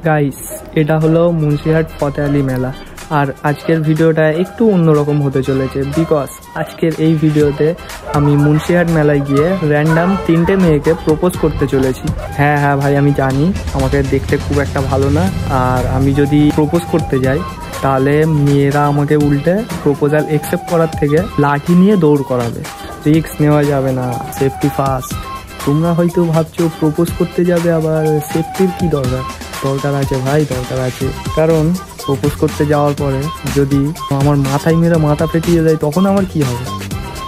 Guys, এটা হলো মুন্সিরহাট ফতেহ আলী মেলা। আর আজকের ভিডিওটা একটু অন্যরকম হতে চলেছে, বিকজ আজকের এই ভিডিওতে আমি মুন্সিরহাট মেলায় গিয়ে র্যান্ডাম 3টে মেয়েকে প্রপোজ করতে চলেছি। হ্যাঁ ভাই, আমি জানি আমাকে দেখতে খুব একটা ভালো না, আর আমি যদি প্রপোজ করতে যাই তাহলে মেয়েরা আমাকে উল্টে প্রপোজাল অ্যাকসেপ্ট করার থেকে লাঠি নিয়ে দৌড় করাবে। রিস্ক নেওয়া যাবে না, সেফটি ফার্স্ট। তোমরা হয়তো ভাবছো প্রপোজ করতে যাবে আবার সেফটির কি দরকার আছে ভাই, দরকার আছে। কারণ প্রপোজ করতে যাওয়ার পরে যদি আমার মাথায় মেরে মাথা ফেটিয়ে দেয় তখন আমার কি হবে?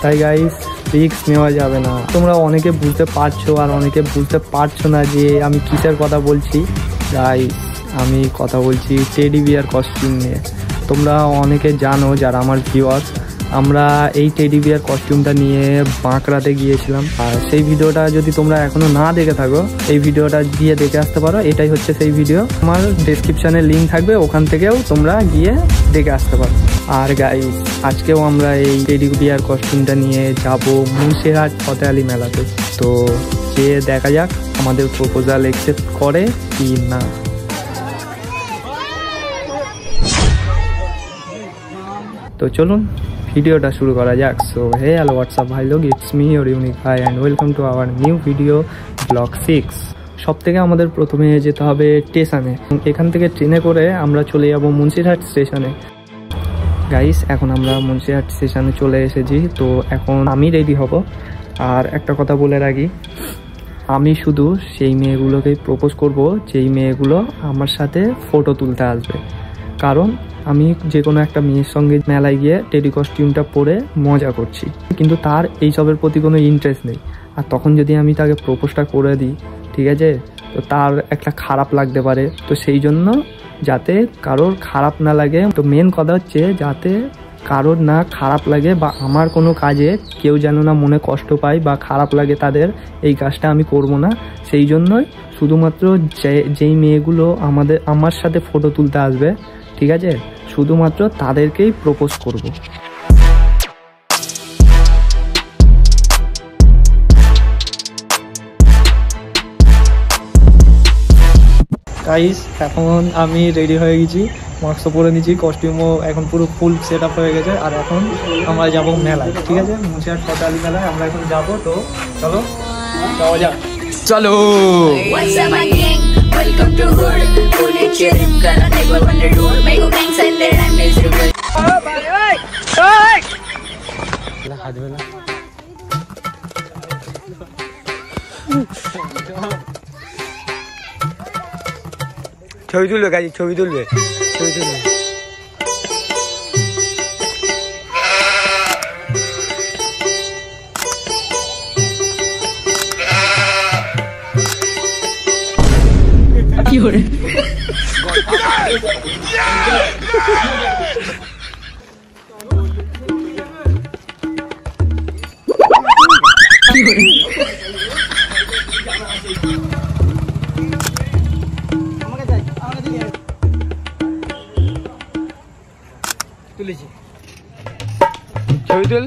তাই গাইস, রিস্ক নেওয়া যাবে না। তোমরা অনেকে বুঝতে পারছো আর অনেকে বুঝতে পারছো না যে আমি কিসের কথা বলছি। গাইস, আমি কথা বলছি টেডি বিয়ার কস্টিউম নিয়ে। তোমরা অনেকে জানো যারা আমার ভিউয়ার্স, আমরা এই টেডি বিয়ার কস্টিউমটা নিয়ে বাঁকড়াতে গিয়েছিলাম। আর সেই ভিডিওটা যদি তোমরা এখনো না দেখে থাকো, এই ভিডিওটা গিয়ে দেখে আসতে পারো। এটাই হচ্ছে সেই ভিডিও, আমার ডেসক্রিপশনে লিঙ্ক থাকবে, ওখান থেকেও তোমরা গিয়ে দেখে আসতে পারো। আর গাইস, আজকেও আমরা এই টেডি বিয়ার কস্টিউমটা নিয়ে যাব মুন্সিরহাট ফতেহ আলী মেলাতে। তো গিয়ে দেখা যাক আমাদের প্রপোজাল অ্যাকসেপ্ট করে কি না। তো চলুন ভিডিওটা শুরু করা যাক। সো হে হ্যালো হোয়াটসঅ্যাপ ভাই লোক, ইটস মি ইউর ইউনিক ভাই and welcome to our new video blog 6। সব থেকে আমাদের প্রথমে যেতে হবে স্টেশনে। এখান থেকে ট্রেনে করে আমরা চলে যাব মুন্সিরহাট স্টেশনে। গাইস, এখন আমরা মুন্সিরহাট স্টেশনে চলে এসেছি। তো এখন আমি রেডি হব। আর একটা কথা বলে রাখি, আমি শুধু সেই মেয়েগুলোকেই প্রপোজ করব যেই মেয়েগুলো আমার সাথে ফটো তুলতে আসবে। কারণ আমি যে কোনো একটা মেয়ের সঙ্গে মেলায় গিয়ে টেডি কস্টিউমটা পরে মজা করছি, কিন্তু তার এইসবের প্রতি কোনো ইন্টারেস্ট নেই। আর তখন যদি আমি তাকে প্রপোজটা করে দিই, ঠিক আছে, তো তার একটা খারাপ লাগতে পারে। তো সেই জন্য যাতে কারোর খারাপ না লাগে, তো মেন কথা হচ্ছে যাতে কারোর না খারাপ লাগে বা আমার কোনো কাজে কেউ যেন না মনে কষ্ট পায় বা খারাপ লাগে তাদের, এই কাজটা আমি করব না। সেই জন্যই শুধুমাত্র যেই মেয়েগুলো আমার সাথে ফটো তুলতে আসবে, ঠিক আছে, শুধুমাত্র তাদেরকেই প্রপোজ করব। গাইস, এখন আমি রেডি হয়ে গেছি, মাস্কও পরে নিয়েছি, কস্টিউমও এখন পুরো ফুল সেট আপ হয়ে গেছে। আর এখন আমরা যাব মেলায়, ঠিক আছে, মুন্সিরহাট ফতেহ আলী মেলায় আমরা এখন যাব। তো চলো যাওয়া যাক, চলো। Welcome to hood, fully chilling, gonna never wonder do, make a gang send there and miserable. Oh, bye, bye. Hey! La hadi bela. ছবি তুলবে গাজি, ছবি তুলবে। কি করে তুলেছি, ছবি তুল।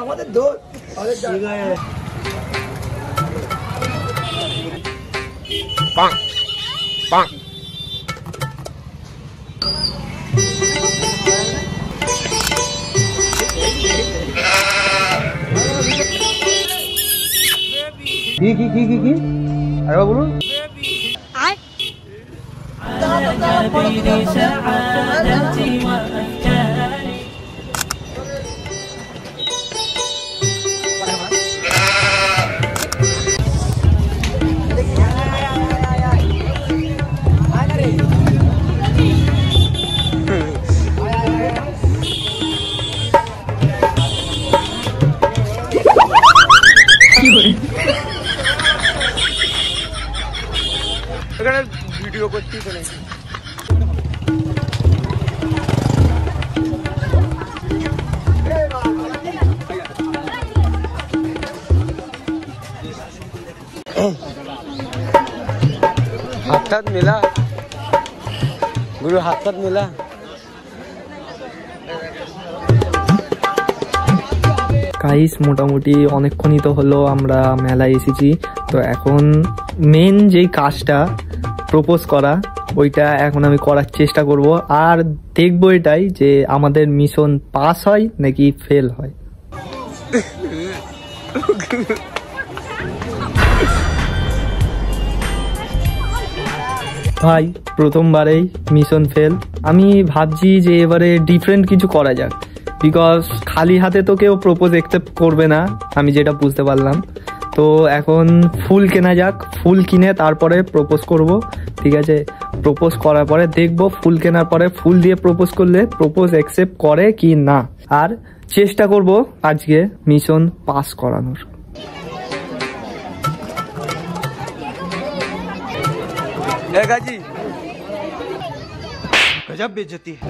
আমাদের দৌড় পাং পাং। কি আরে বলুন। এখানে ভিডিও করতেই তো নেই। हाथ मिला गुरु, हाथ मिला। গাইস মোটামুটি অনেকক্ষণই তো হলো আমরা মেলায় এসেছি, তো এখন মেন যেই কাজটা প্রপোজ করা ওইটা এখন আমি করার চেষ্টা করব, আর দেখবো এটাই যে আমাদের মিশন পাস হয় নাকি ফেল হয়। ভাই প্রথমবারেই মিশন ফেল। আমি ভাবছি যে এবারে ডিফারেন্ট কিছু করা যাক, বিকজ খালি হাতে তো কেউ প্রপোজ অ্যাকসেপ্ট করবে না, আমি যেটা বুঝতে পারলাম। তো এখন ফুল কেনা যাক, ফুল কিনে তারপরে প্রপোজ করব, ঠিক আছে? প্রপোজ করার পরে দেখবো ফুল কেনার পরে ফুল দিয়ে প্রপোজ করলে প্রপোজ অ্যাকসেপ্ট করে কি না, আর চেষ্টা করব আজকে মিশন পাস করানোর। गाजी गजब बेइज्जती है।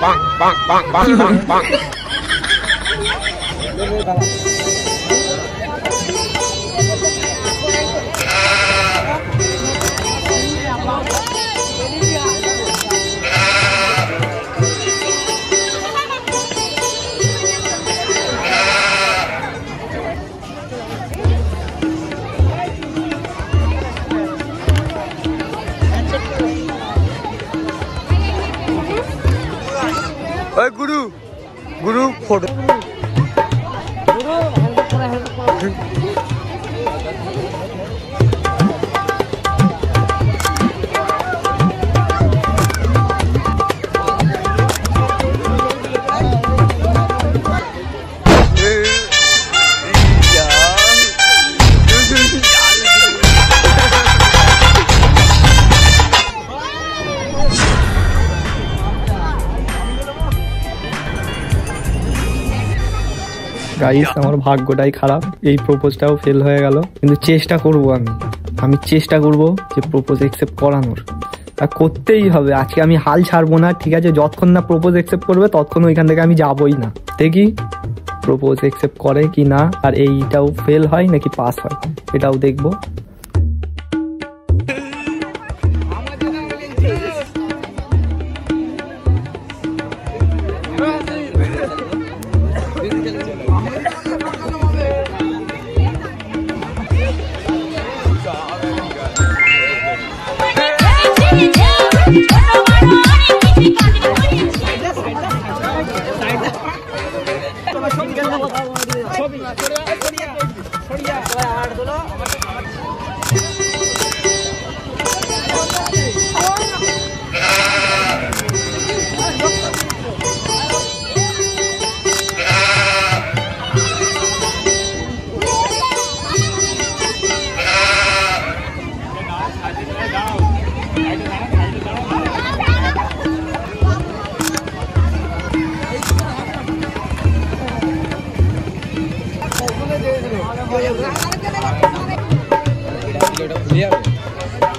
पांग पांग पांग पांग पांग पांग। गुरु गुरु फोटो গাইস আমার ভাগ্যটাই খারাপ, এই প্রপোজটাও ফেল হয়ে গেল, কিন্তু চেষ্টা করব আমি চেষ্টা করব যে প্রপোজ অ্যাকসেপ্ট করানোর, আর করতেই হবে আজকে। আমি হাল ছাড়বো না, ঠিক আছে? যতক্ষণ না প্রপোজ অ্যাকসেপ্ট করবে ততক্ষণ ওইখান থেকে আমি যাবই না। দেখি প্রপোজ অ্যাকসেপ্ট করে কি না, আর এইটাও ফেল হয় নাকি পাস হয় এটাও দেখবো।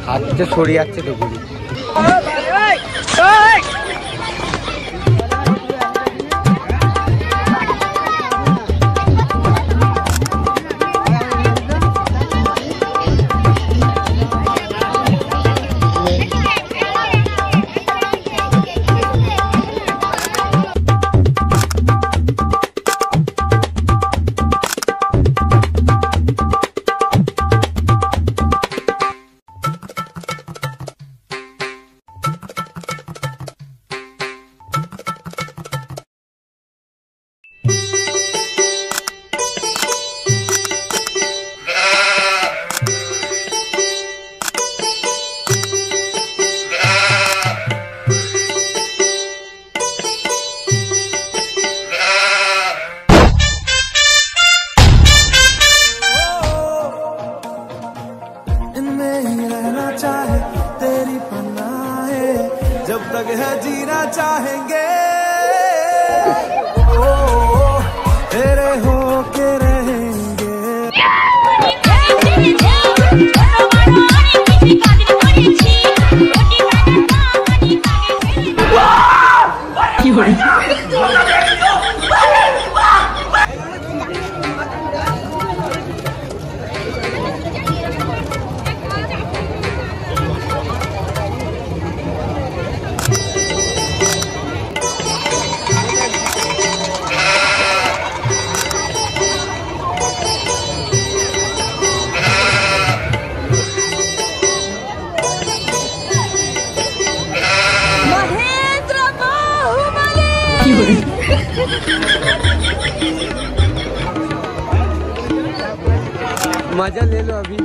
हाथ से छोड़ी आते तो गुरु जब तक है जीना चाहेंगे तेरे हो के रहेंगे। मजा ले लो अभी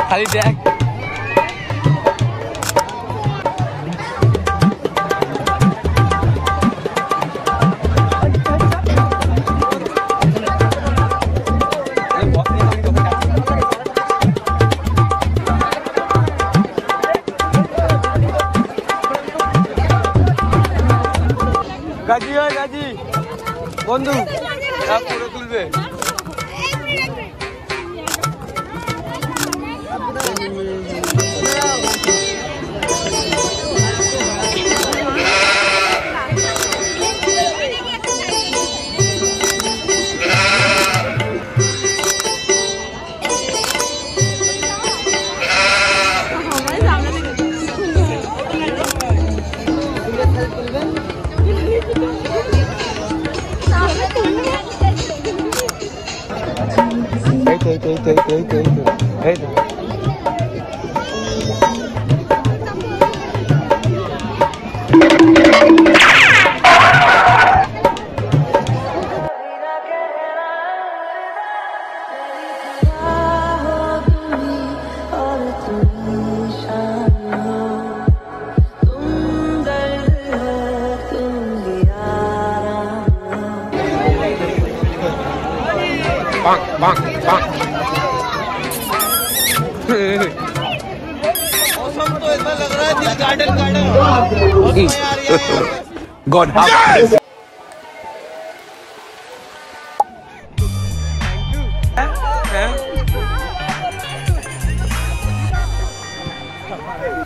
खाली देख गाजी है गाजी बंधु आप फोटो तुलबे Bang, bang, bang. मौसम तो ऐसा लग रहा है कि गार्डन गॉड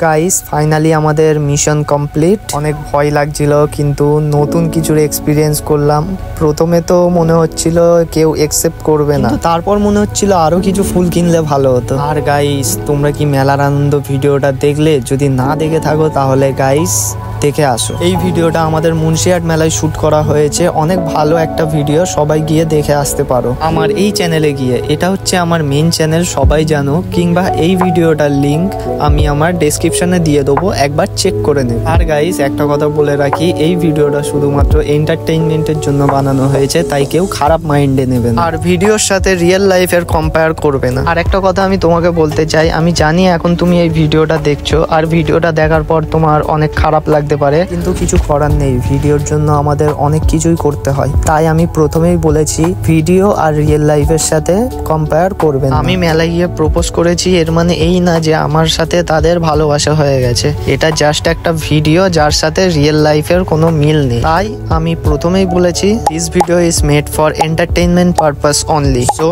গাইস ফাইনালি আমাদের মিশন কমপ্লিট। অনেক ভয় লাগছিল কিন্তু নতুন কিছুর এক্সপিরিয়েন্স করলাম। প্রথমে তো মনে হচ্ছিল কেউ একসেপ্ট করবে না, তারপর মনে হচ্ছিল আরো কিছু ফুল কিনলে ভালো হতো। আর গাইস তোমরা কি মেলার আনন্দ ভিডিওটা দেখলে? যদি না দেখে থাকো তাহলে গাইস দেখে আসো। এই ভিডিওটা আমাদের মুন্সিহাট মেলায় শুট করা হয়েছে, অনেক ভালো একটা ভিডিও, সবাই গিয়ে দেখে আসতে পারো আমার এই চ্যানেলে গিয়ে। এটা হচ্ছে আমার মেন চ্যানেল, সবাই জানো, কিংবা এই ভিডিওটার লিংক আমি আমার ডেসক্রিপশনে দিয়ে দেবো, একবার চেক করে নেবে। আর গাইস একটা কথা বলে রাখি, এই ভিডিওটা শুধুমাত্র এন্টারটেইনমেন্টের জন্য বানানো হয়েছে, তাই কেউ খারাপ মাইন্ডে নেবে না, আর ভিডিওর সাথে রিয়েল লাইফের কম্পেয়ার করবে না। আর একটা কথা আমি তোমাকে বলতে চাই, আমি জানি এখন তুমি এই ভিডিওটা দেখছো আর ভিডিওটা দেখার পর তোমার অনেক খারাপ লাগতে পারে, কিন্তু কিছু করার নেই, ভিডিওর জন্য আমাদের অনেক কিছুই করতে হয়। তাই আমি প্রথমেই বলেছি ভিডিও আর রিয়েল লাইফের সাথে কম্পেয়ার করবেন। আমি মেলায় গিয়ে প্রপোজ করেছি, এর মানে এই না যে আমার সাথে তাদের ভালোবাসা হয়ে গেছে। এটা জাস্ট একটা ভিডিও যার সাথে রিয়েল লাইফের কোনো মিল নেই। তাই আমি প্রথমেই বলেছি this video is made for entertainment purpose only, so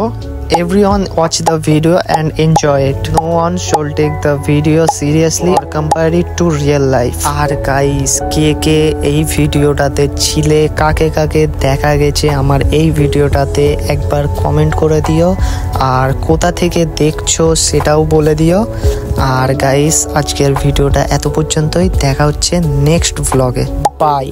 everyone watch the video and enjoy it. No one should take the video seriously or compare it to real life. আর গাইস কে কে এই ভিডিওটাতে ছিলে, কাকে কাকে দেখা গেছে আমার এই ভিডিওটাতে একবার কমেন্ট করে দিও, আর কোথা থেকে দেখছো সেটাও বলে দিও। আর গাইস আজকের ভিডিওটা এত পর্যন্তই, দেখা হচ্ছে নেক্সট ভ্লগে। বাই।